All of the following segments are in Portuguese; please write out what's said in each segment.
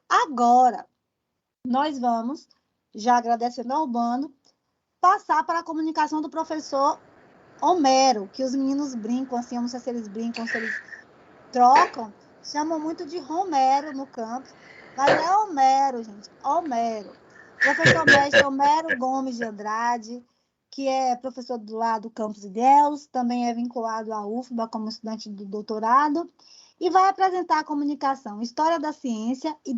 Agora, nós vamos, já agradecendo ao Urbano, passar para a comunicação do professor Homero, que os meninos brincam, assim, eu não sei se eles brincam, se eles trocam, chamam muito de Romero no campus, mas é Homero, gente, Homero. Professor mestre Homero Gomes de Andrade, que é professor lá do campus Ilhéus, também é vinculado à UFBA como estudante de doutorado, e vai apresentar a comunicação, história da ciência e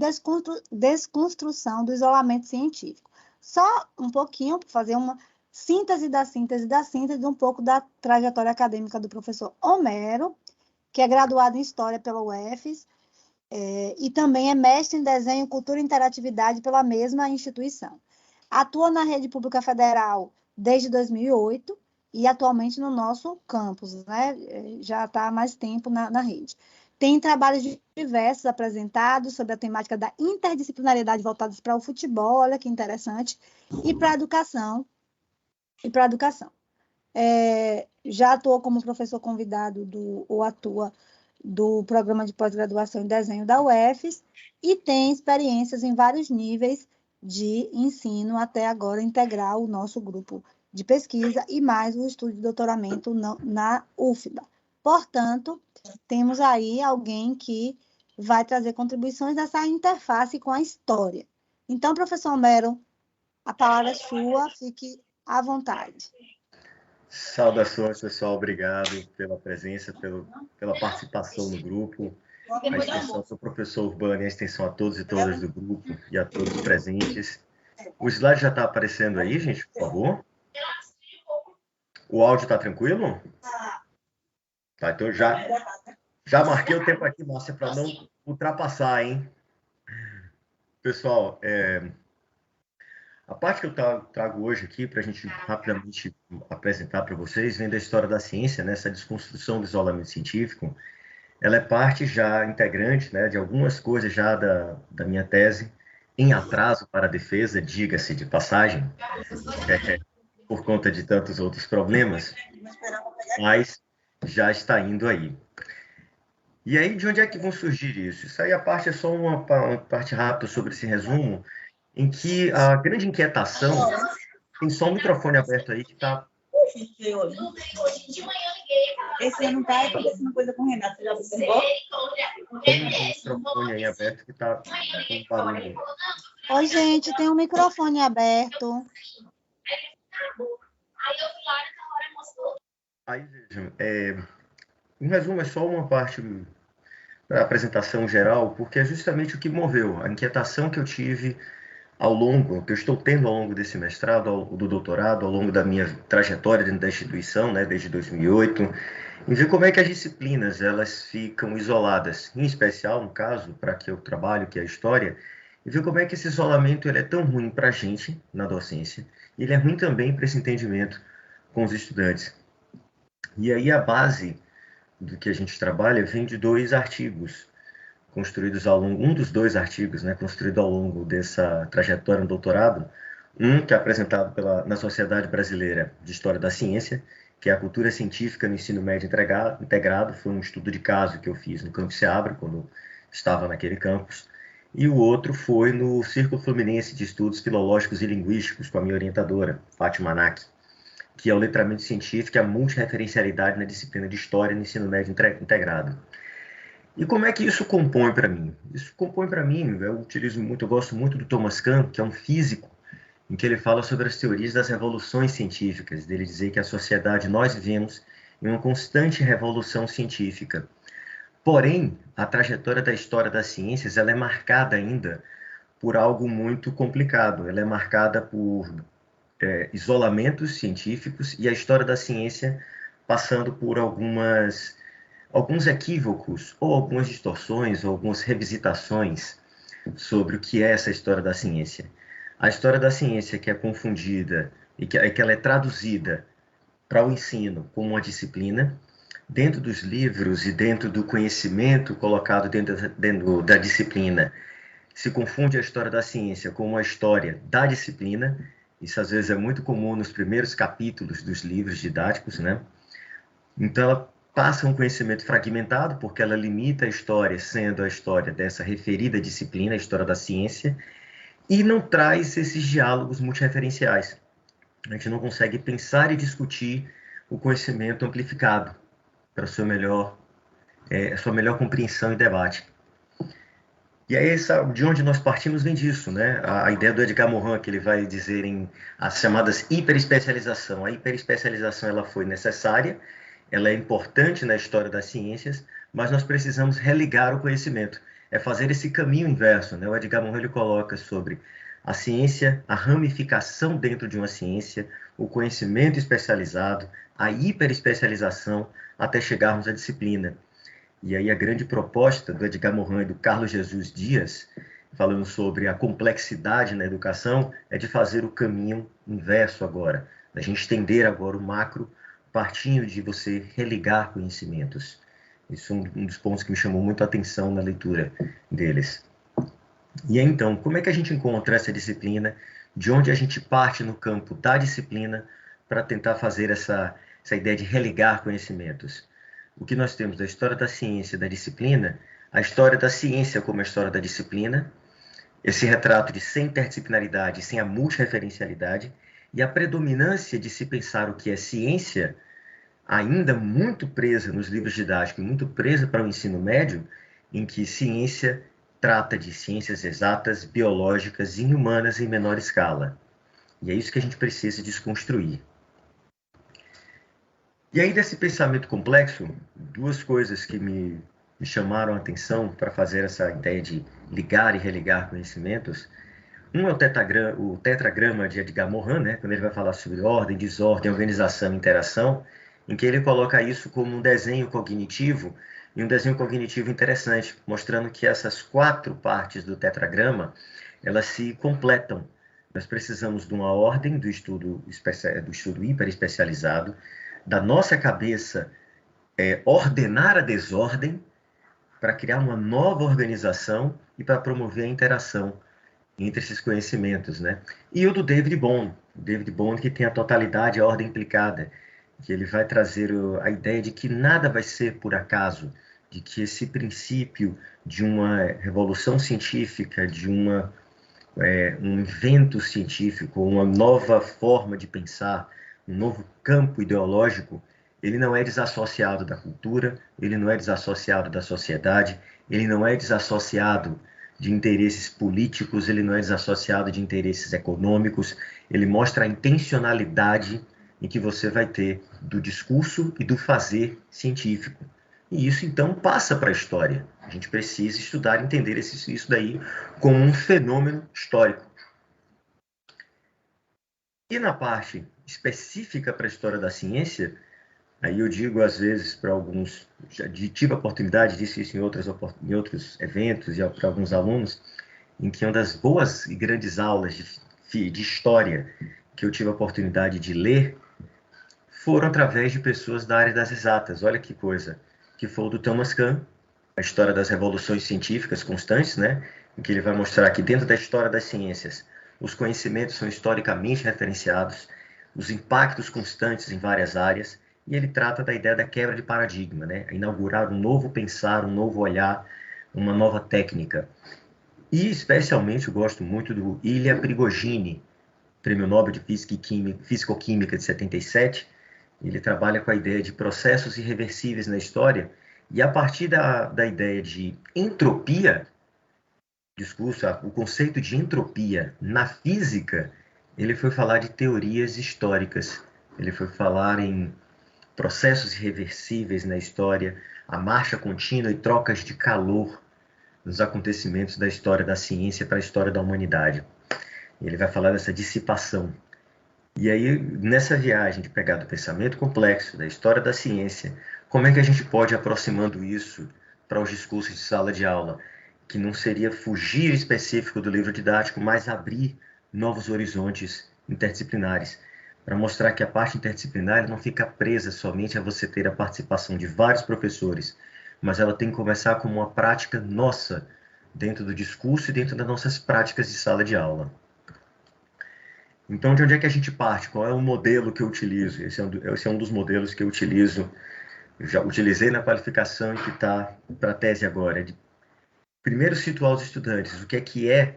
desconstrução do isolamento científico. Só um pouquinho, para fazer uma síntese da síntese da síntese, um pouco da trajetória acadêmica do professor Homero, que é graduado em História pela UFES, e também é mestre em Desenho, Cultura e Interatividade pela mesma instituição. Atua na Rede Pública Federal desde 2008 e atualmente no nosso campus, né? Já está há mais tempo na rede. Tem trabalhos diversos apresentados sobre a temática da interdisciplinariedade voltados para o futebol, olha que interessante, e para a educação. Já atuou como professor convidado ou atua do programa de pós-graduação em desenho da UFES e tem experiências em vários níveis de ensino, até agora integrar o nosso grupo de pesquisa e mais o estudo de doutoramento na UFBA. Portanto, temos aí alguém que vai trazer contribuições nessa interface com a história. Então, professor Homero, a palavra é sua, fique à vontade. Saudações, pessoal. Obrigado pela presença, pela participação no grupo. A extensão do professor Urbano e a extensão a todos e todas do grupo e a todos os presentes. O slide já está aparecendo aí, gente, por favor. O áudio está tranquilo? Tá, então já marquei o tempo aqui, Márcia, para não ultrapassar, hein? Pessoal, a parte que eu trago hoje aqui, para a gente rapidamente apresentar para vocês, vem da história da ciência, né? Essa desconstrução do isolamento científico. Ela é parte já integrante, né, de algumas coisas já da minha tese, em atraso para a defesa, diga-se de passagem, por conta de tantos outros problemas, mas já está indo aí. E aí, de onde é que vão surgir isso? Isso aí, a parte é só uma parte rápida sobre esse resumo, em que a grande inquietação... Tem só um microfone aberto aí que está... Esse não está acontecendo coisa com o Renato, você já observou? Tem um microfone aí aberto que está com barulho. Oi, gente, tem um microfone aberto. Aí, vejam, em resumo, é só uma parte da apresentação geral, porque é justamente o que moveu, a inquietação que eu tive que eu estou tendo ao longo desse mestrado, do doutorado, ao longo da minha trajetória dentro da instituição, né, desde 2008, em ver como é que as disciplinas elas ficam isoladas, em especial, no caso, para que eu trabalho, que é a história, e ver como é que esse isolamento ele é tão ruim para a gente, na docência, e ele é ruim também para esse entendimento com os estudantes. E aí a base do que a gente trabalha vem de dois artigos, construídos um dos dois artigos, né, construído ao longo dessa trajetória no doutorado, um que é apresentado na Sociedade Brasileira de História da Ciência, que é a cultura científica no ensino médio integrado, foi um estudo de caso que eu fiz no Campus Seabra, quando estava naquele campus, e o outro foi no Círculo Fluminense de Estudos Filológicos e Linguísticos, com a minha orientadora, Fátima Nack, que é o letramento científico e a multireferencialidade na disciplina de História no ensino médio integrado. E como é que isso compõe para mim? Isso compõe para mim, eu gosto muito do Thomas Kuhn, que é um físico, em que ele fala sobre as teorias das revoluções científicas, dele dizer que a sociedade, nós vivemos em uma constante revolução científica. Porém, a trajetória da história das ciências, ela é marcada ainda por algo muito complicado, ela é marcada por isolamentos científicos e a história da ciência passando por alguns equívocos, ou algumas distorções, ou algumas revisitações sobre o que é essa história da ciência. A história da ciência que é confundida e que ela é traduzida para o ensino como uma disciplina, dentro dos livros e dentro do conhecimento colocado dentro da disciplina, se confunde a história da ciência com uma história da disciplina. Isso às vezes é muito comum nos primeiros capítulos dos livros didáticos, né? Então, passa um conhecimento fragmentado, porque ela limita a história, sendo a história dessa referida disciplina, a história da ciência, e não traz esses diálogos multirreferenciais. A gente não consegue pensar e discutir o conhecimento amplificado para a sua melhor compreensão e debate. E aí, de onde nós partimos vem disso, né? A ideia do Edgar Morin, que ele vai dizer em as chamadas hiperespecialização. A hiperespecialização ela foi necessária, ela é importante na história das ciências, mas nós precisamos religar o conhecimento. É fazer esse caminho inverso, né? O Edgar Morin ele coloca sobre a ciência, a ramificação dentro de uma ciência, o conhecimento especializado, a hiperespecialização, até chegarmos à disciplina. E aí a grande proposta do Edgar Morin e do Carlos Jesus Dias, falando sobre a complexidade na educação, é de fazer o caminho inverso agora, da gente estender agora o macro, partindo de você religar conhecimentos. Isso é um dos pontos que me chamou muito a atenção na leitura deles. E aí, então, como é que a gente encontra essa disciplina? De onde a gente parte no campo da disciplina para tentar fazer essa ideia de religar conhecimentos? O que nós temos da história da ciência, da disciplina, a história da ciência como a história da disciplina, esse retrato de sem interdisciplinaridade, sem a multirreferencialidade, e a predominância de se pensar o que é ciência, ainda muito presa nos livros didáticos, muito presa para o ensino médio, em que ciência trata de ciências exatas, biológicas e humanas em menor escala. E é isso que a gente precisa desconstruir. E aí, desse pensamento complexo, duas coisas que me chamaram a atenção para fazer essa ideia de ligar e religar conhecimentos. Um é o tetragrama de Edgar Morin, né, quando ele vai falar sobre ordem, desordem, organização e interação, em que ele coloca isso como um desenho cognitivo, e um desenho cognitivo interessante, mostrando que essas 4 partes do tetragrama, elas se completam. Nós precisamos de uma ordem do estudo hiperespecializado, da nossa cabeça ordenar a desordem para criar uma nova organização e para promover a interação entre esses conhecimentos, né? E o do David Bohm, que tem a totalidade, a ordem implicada, que ele vai trazer a ideia de que nada vai ser por acaso, de que esse princípio de uma revolução científica, de um invento científico, uma nova forma de pensar, um novo campo ideológico, ele não é desassociado da cultura, ele não é desassociado da sociedade, ele não é desassociado de interesses políticos, ele não é desassociado de interesses econômicos, ele mostra a intencionalidade em que você vai ter do discurso e do fazer científico. E isso, então, passa para a história. A gente precisa estudar e entender isso daí como um fenômeno histórico. E na parte específica para a história da ciência, aí eu digo às vezes para alguns, já tive a oportunidade, disse isso em outros eventos e para alguns alunos, em que uma das boas e grandes aulas de história que eu tive a oportunidade de ler foram através de pessoas da área das exatas. Olha que coisa, que foi o do Thomas Kuhn, a história das revoluções científicas constantes, né? Em que ele vai mostrar que dentro da história das ciências, os conhecimentos são historicamente referenciados, os impactos constantes em várias áreas, e ele trata da ideia da quebra de paradigma, né? Inaugurar um novo pensar, um novo olhar, uma nova técnica. E, especialmente, eu gosto muito do Ilya Prigogine, Prêmio Nobel de Físico-Química de 77. Ele trabalha com a ideia de processos irreversíveis na história, e a partir da ideia de entropia, o conceito de entropia na física, ele foi falar de teorias históricas, ele foi falar em processos irreversíveis na história, a marcha contínua e trocas de calor nos acontecimentos da história da ciência para a história da humanidade. Ele vai falar dessa dissipação. E aí, nessa viagem de pegar do pensamento complexo, da história da ciência, como é que a gente pode ir aproximando isso para os discursos de sala de aula? Que não seria fugir específico do livro didático, mas abrir novos horizontes interdisciplinares, para mostrar que a parte interdisciplinar não fica presa somente a você ter a participação de vários professores, mas ela tem que começar como uma prática nossa, dentro do discurso e dentro das nossas práticas de sala de aula. Então, de onde é que a gente parte? Qual é o modelo que eu utilizo? Esse é um dos modelos que eu utilizo eu já utilizei na qualificação e que está para a tese agora, de primeiro situar os estudantes o que é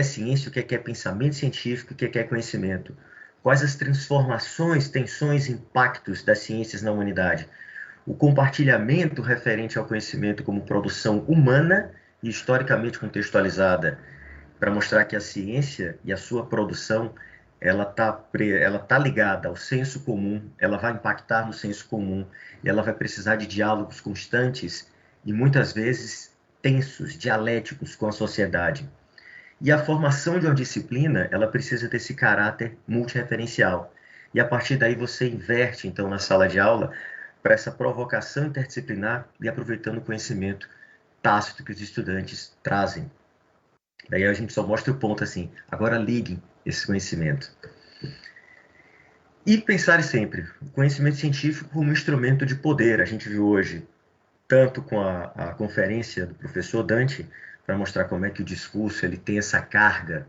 ciência, o que é pensamento científico, o que é conhecimento. Quais as transformações, tensões, impactos das ciências na humanidade. O compartilhamento referente ao conhecimento como produção humana e historicamente contextualizada, para mostrar que a ciência e a sua produção ela tá ligada ao senso comum, ela vai impactar no senso comum, e ela vai precisar de diálogos constantes e muitas vezes tensos, dialéticos com a sociedade. E a formação de uma disciplina, ela precisa ter esse caráter multireferencial. E a partir daí você inverte, então, na sala de aula, para essa provocação interdisciplinar e aproveitando o conhecimento tácito que os estudantes trazem. Daí a gente só mostra o ponto assim, agora liguem esse conhecimento. E pensar sempre, o conhecimento científico como instrumento de poder. A gente viu hoje, tanto com a conferência do professor Dante, para mostrar como é que o discurso ele tem essa carga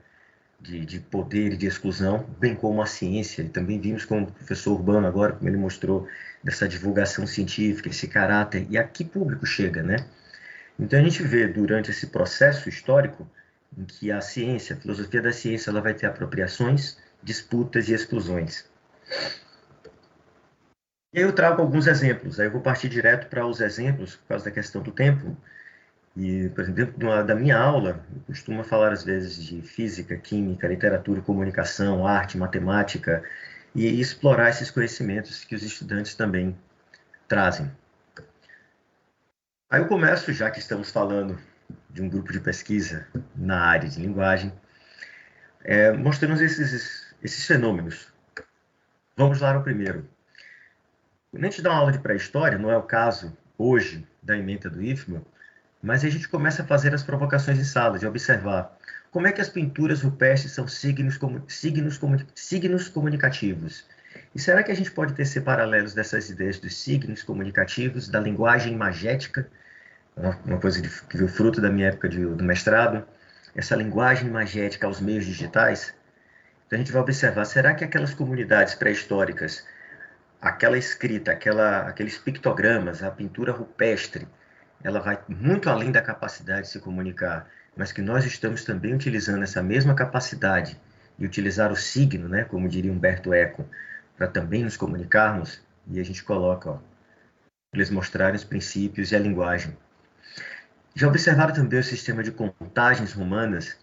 de poder e de exclusão, bem como a ciência. E também vimos com o professor Urbano agora, como ele mostrou, dessa divulgação científica, esse caráter, e a que público chega, né? Então a gente vê durante esse processo histórico em que a ciência, a filosofia da ciência, ela vai ter apropriações, disputas e exclusões. E aí eu trago alguns exemplos, aí eu vou partir direto para os exemplos, por causa da questão do tempo. E, por exemplo, dentro da minha aula, eu costumo falar às vezes de física, química, literatura, comunicação, arte, matemática, e explorar esses conhecimentos que os estudantes também trazem. Aí eu começo, já que estamos falando de um grupo de pesquisa na área de linguagem, mostrando esses fenômenos. Vamos lá no primeiro. Quando a gente dá uma aula de pré-história, não é o caso hoje da ementa do IFMA, mas a gente começa a fazer as provocações em sala, de observar como é que as pinturas rupestres são signos comunicativos. E será que a gente pode tecer paralelos dessas ideias dos signos comunicativos, da linguagem imagética, uma coisa que veio fruto da minha época do mestrado, essa linguagem imagética aos meios digitais? Então a gente vai observar, será que aquelas comunidades pré-históricas, aquela escrita, aqueles pictogramas, a pintura rupestre, ela vai muito além da capacidade de se comunicar, mas que nós estamos também utilizando essa mesma capacidade e utilizar o signo, né, como diria Humberto Eco, para também nos comunicarmos, e a gente coloca, eles mostrarem os princípios e a linguagem. Já observaram também o sistema de contagens romanas,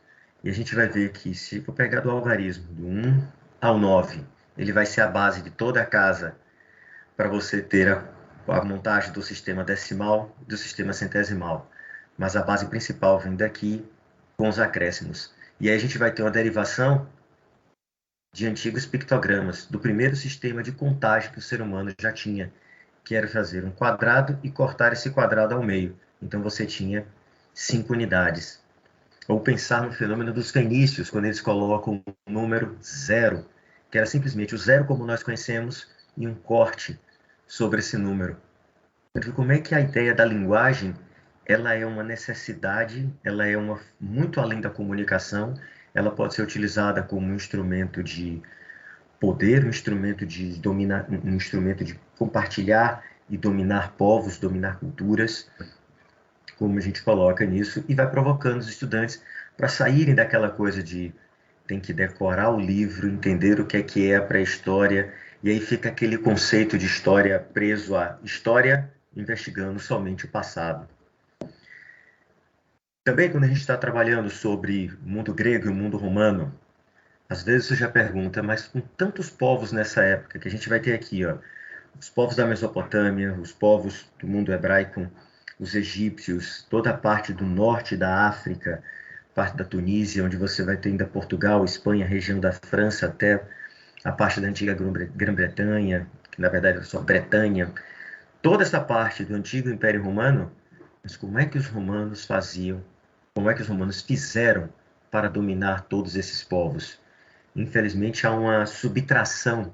e a gente vai ver que se for pegar do algarismo, do 1 ao 9, ele vai ser a base de toda a casa para você ter a montagem do sistema decimal e do sistema centesimal. Mas a base principal vem daqui com os acréscimos. E aí a gente vai ter uma derivação de antigos pictogramas, do primeiro sistema de contagem que o ser humano já tinha, que era fazer um quadrado e cortar esse quadrado ao meio. Então você tinha 5 unidades. Ou pensar no fenômeno dos fenícios, quando eles colocam o número 0, que era simplesmente o 0 como nós conhecemos, e um corte sobre esse número. Como é que a ideia da linguagem ela é uma necessidade, ela é muito além da comunicação, ela pode ser utilizada como um instrumento de poder, um instrumento de dominar, um instrumento de compartilhar e dominar povos, dominar culturas, como a gente coloca nisso, e vai provocando os estudantes para saírem daquela coisa de tem que decorar o livro, entender o que é a pré-história, e aí fica aquele conceito de história preso à história, investigando somente o passado. Também, quando a gente está trabalhando sobre o mundo grego e o mundo romano, às vezes você já pergunta, mas com tantos povos nessa época, que a gente vai ter aqui, ó, os povos da Mesopotâmia, os povos do mundo hebraico, os egípcios, toda a parte do norte da África, parte da Tunísia, onde você vai ter ainda Portugal, Espanha, região da França, até a parte da antiga Grã-Bretanha, que na verdade é só Bretanha, toda essa parte do antigo Império Romano, mas como é que os romanos faziam, como é que os romanos fizeram para dominar todos esses povos? Infelizmente há uma subtração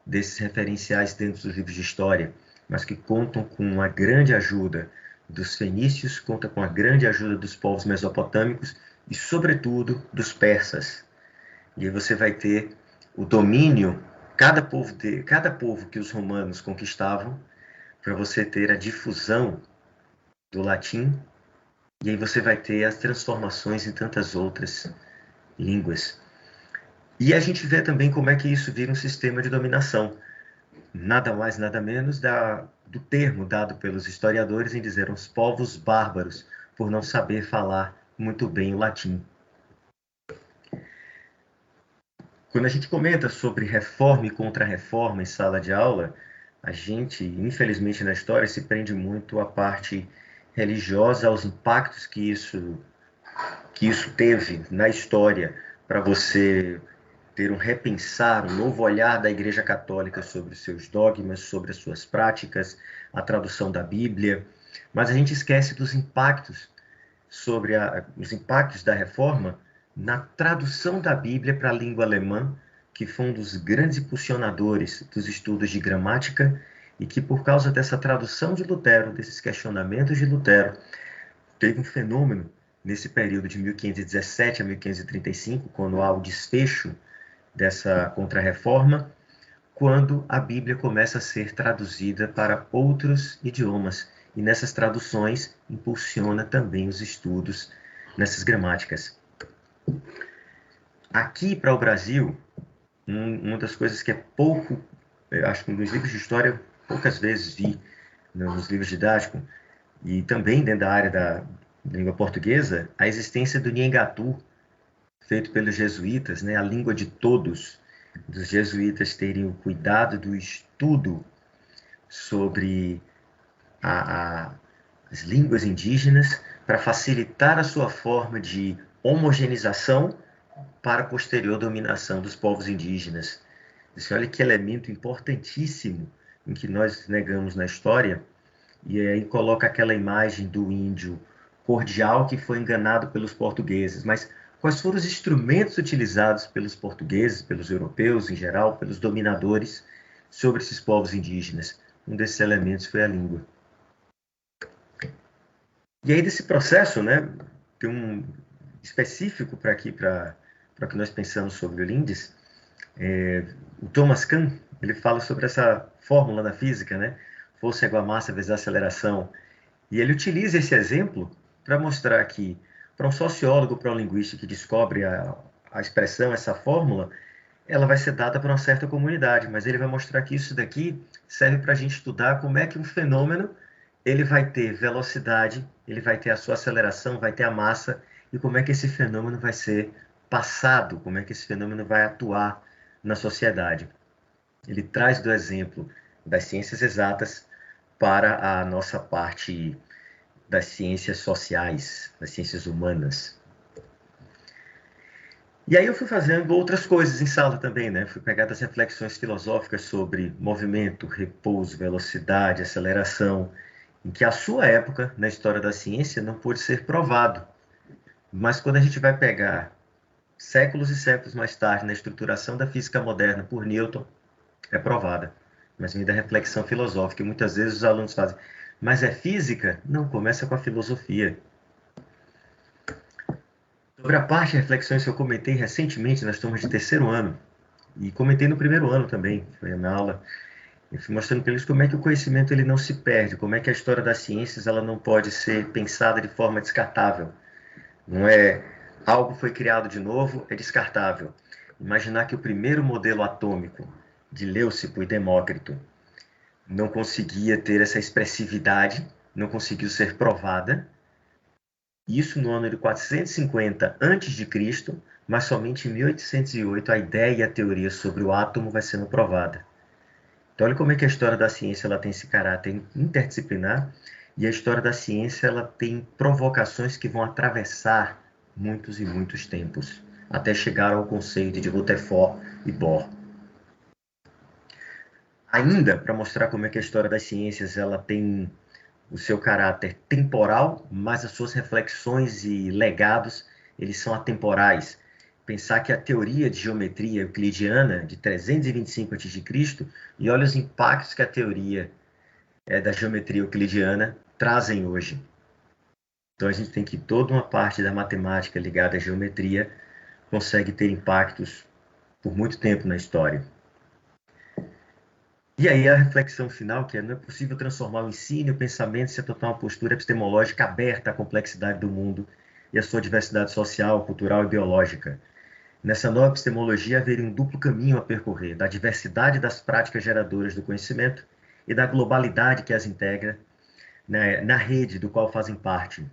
desses referenciais dentro dos livros de história, mas que contam com uma grande ajuda dos fenícios, conta com a grande ajuda dos povos mesopotâmicos e, sobretudo, dos persas. E aí você vai ter o domínio, cada povo que os romanos conquistavam, para você ter a difusão do latim, e aí você vai ter as transformações em tantas outras línguas. E a gente vê também como é que isso vira um sistema de dominação. Nada mais, nada menos do termo dado pelos historiadores em dizer os povos bárbaros, por não saber falar muito bem o latim. Quando a gente comenta sobre reforma e contra-reforma em sala de aula, a gente, infelizmente na história, se prende muito à parte religiosa, aos impactos que isso teve na história, para você ter um repensar, um novo olhar da Igreja Católica sobre os seus dogmas, sobre as suas práticas, a tradução da Bíblia. Mas a gente esquece dos impactos os impactos da reforma na tradução da Bíblia para a língua alemã, que foi um dos grandes impulsionadores dos estudos de gramática e que, por causa dessa tradução de Lutero, desses questionamentos de Lutero, teve um fenômeno nesse período de 1517 a 1535, quando há o desfecho dessa contra-reforma, quando a Bíblia começa a ser traduzida para outros idiomas. E nessas traduções impulsiona também os estudos nessas gramáticas. Aqui para o Brasil, uma das coisas que é pouco, eu acho que nos livros de história poucas vezes vi, nos livros didáticos, e também dentro da área da língua portuguesa, a existência do Nhengatu, feito pelos jesuítas, né, a língua de todos, dos jesuítas terem o cuidado do estudo sobre as línguas indígenas para facilitar a sua forma de homogeneização para a posterior dominação dos povos indígenas. Olha que elemento importantíssimo em que nós negamos na história, e aí coloca aquela imagem do índio cordial que foi enganado pelos portugueses. Mas quais foram os instrumentos utilizados pelos portugueses, pelos europeus em geral, pelos dominadores sobre esses povos indígenas? Um desses elementos foi a língua. E aí desse processo, né, tem um específico para aqui, para o que nós pensamos sobre o Lindes, o Thomas Kuhn, ele fala sobre essa fórmula na física, né, força igual a massa vezes a aceleração, e ele utiliza esse exemplo para mostrar que, para um sociólogo, para um linguista que descobre a expressão, essa fórmula, ela vai ser dada para uma certa comunidade, mas ele vai mostrar que isso daqui serve para a gente estudar como é que um fenômeno ele vai ter velocidade, ele vai ter a sua aceleração, vai ter a massa, e como é que esse fenômeno vai ser passado, como é que esse fenômeno vai atuar na sociedade. Ele traz do exemplo das ciências exatas para a nossa parte das ciências sociais, das ciências humanas. E aí eu fui fazendo outras coisas em sala também, né? Fui pegar das reflexões filosóficas sobre movimento, repouso, velocidade, aceleração, em que a sua época, na história da ciência, não pôde ser provado. Mas quando a gente vai pegar séculos e séculos mais tarde, na estruturação da física moderna por Newton, é provada. Mas vem da reflexão filosófica, e muitas vezes os alunos fazem, mas é física? Não, começa com a filosofia. Sobre a parte de reflexões que eu comentei recentemente nas turmas de terceiro ano, e comentei no primeiro ano também, foi na aula, eu fui mostrando para eles como é que o conhecimento ele não se perde, como é que a história das ciências ela não pode ser pensada de forma descartável. Não é algo foi criado de novo, é descartável. Imaginar que o primeiro modelo atômico de Leucipo e Demócrito não conseguia ter essa expressividade, não conseguiu ser provada. Isso no ano de 450 a.C., mas somente em 1808 a ideia e a teoria sobre o átomo vai sendo provada. Então, olha como é que a história da ciência ela tem esse caráter interdisciplinar, e a história da ciência ela tem provocações que vão atravessar muitos e muitos tempos, até chegar ao conceito de Rutherford e Bohr. Ainda, para mostrar como é que a história das ciências ela tem o seu caráter temporal, mas as suas reflexões e legados eles são atemporais. Pensar que a teoria de geometria euclidiana de 325 a.C. e olha os impactos que a teoria da geometria euclidiana trazem hoje. Então a gente tem que toda uma parte da matemática ligada à geometria consegue ter impactos por muito tempo na história. E aí a reflexão final, que é: não é possível transformar o ensino e o pensamento se adotar uma postura epistemológica aberta à complexidade do mundo e à sua diversidade social, cultural e biológica. Nessa nova epistemologia haveria um duplo caminho a percorrer, da diversidade das práticas geradoras do conhecimento e da globalidade que as integra, né, na rede do qual fazem parte,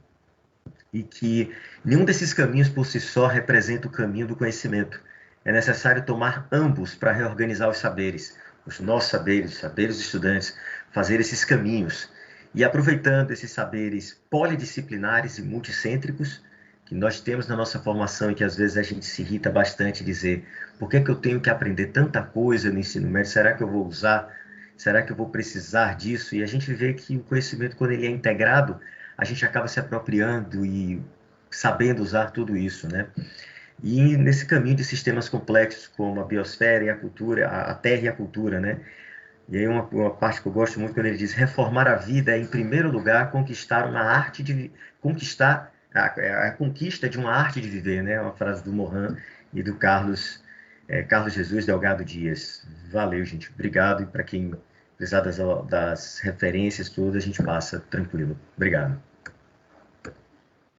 e que nenhum desses caminhos por si só representa o caminho do conhecimento. É necessário tomar ambos para reorganizar os nossos saberes, os saberes dos estudantes, fazer esses caminhos. E aproveitando esses saberes polidisciplinares e multicêntricos que nós temos na nossa formação e que às vezes a gente se irrita bastante dizer: por que eu tenho que aprender tanta coisa no ensino médio? Será que eu vou usar? Será que eu vou precisar disso? E a gente vê que o conhecimento, quando ele é integrado, a gente acaba se apropriando e sabendo usar tudo isso, né? E nesse caminho de sistemas complexos como a biosfera e a cultura, a terra e a cultura, né? E aí uma parte que eu gosto muito quando ele diz: reformar a vida é, em primeiro lugar, conquistar uma arte de conquistar a conquista de uma arte de viver, né? Uma frase do Morin e do Carlos Jesus Delgado Dias. Valeu, gente. Obrigado. E para quem precisar das referências todas, a gente passa tranquilo. Obrigado.